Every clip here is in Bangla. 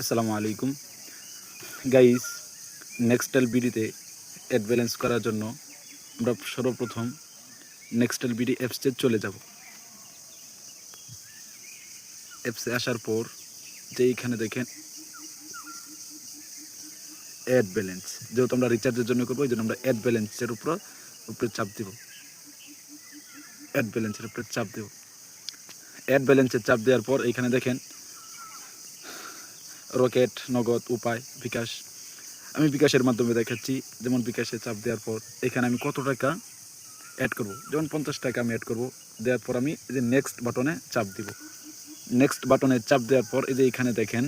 আসসালামু আলাইকুম গাইস। নেক্সটেল বিডিতে অ্যাড ব্যালেন্স করার জন্য আমরা সর্বপ্রথম নেক্সটেল বিডি অ্যাপসে চলে যাব। অ্যাপসে আসার পর যে এইখানে দেখেন অ্যাড ব্যালেন্স, যেহেতু আমরা রিচার্জের জন্য করবো এই জন্য আমরা অ্যাড ব্যালেন্সের উপরে চাপ দেব। অ্যাড ব্যালেন্সের উপরে চাপ দেব। অ্যাড ব্যালেন্সের চাপ দেওয়ার পর এইখানে দেখেন রকেট, নগদ, উপায়, বিকাশ। আমি বিকাশের মাধ্যমে দেখাচ্ছি। যেমন বিকাশে চাপ দেওয়ার পর এখানে আমি কত টাকা অ্যাড করব, যেমন 50 টাকা আমি অ্যাড করব। দেওয়ার পর আমি এই যে নেক্সট বাটনে চাপ দিব। নেক্সট বাটনে চাপ দেওয়ার পর এই যে এখানে দেখেন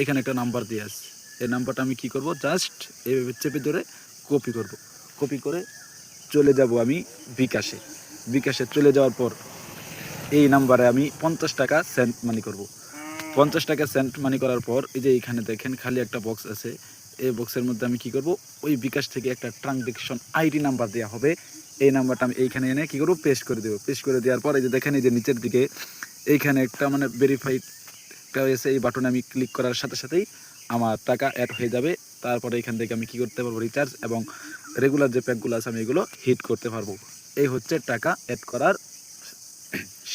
এখানে একটা নাম্বার দিয়ে আছে। এই নাম্বারটা আমি কি করব, জাস্ট এইভাবে চেপে ধরে কপি করব। কপি করে চলে যাব আমি বিকাশে। বিকাশে চলে যাওয়ার পর এই নাম্বারে আমি 50 টাকা সেন্ড মানি করব। 50 টাকা সেন্ড মানি করার পর এই যে এইখানে দেখেন খালি একটা বক্স আছে। এই বক্সের মধ্যে আমি কি করব, ওই বিকাশ থেকে একটা ট্রানজ্যাকশন আইডি নাম্বার দেওয়া হবে। এই নাম্বারটা আমি এইখানে এনে কি করব, পেস্ট করে দেবো। পেস্ট করে দেওয়ার পর এই যে দেখেন এই যে নিচের দিকে এইখানে একটা ভেরিফাইড এসে এই বাটনে আমি ক্লিক করার সাথে সাথেই আমার টাকা অ্যাড হয়ে যাবে। তারপরে এখান থেকে আমি কি করতে পারবো, রিচার্জ এবং রেগুলার যে প্যাকগুলো আছে আমি এগুলো হিট করতে পারবো। এই হচ্ছে টাকা অ্যাড করার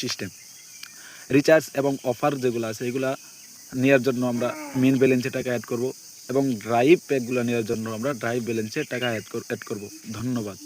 সিস্টেম। রিচার্জ এবং অফার যেগুলো আছে এগুলা নেওয়ার জন্য আমরা মেন ব্যালেন্সে টাকা অ্যাড করব এবং ড্রাইভ প্যাকগুলো নেওয়ার জন্য আমরা ড্রাইভ ব্যালেন্সে টাকা অ্যাড করব। ধন্যবাদ।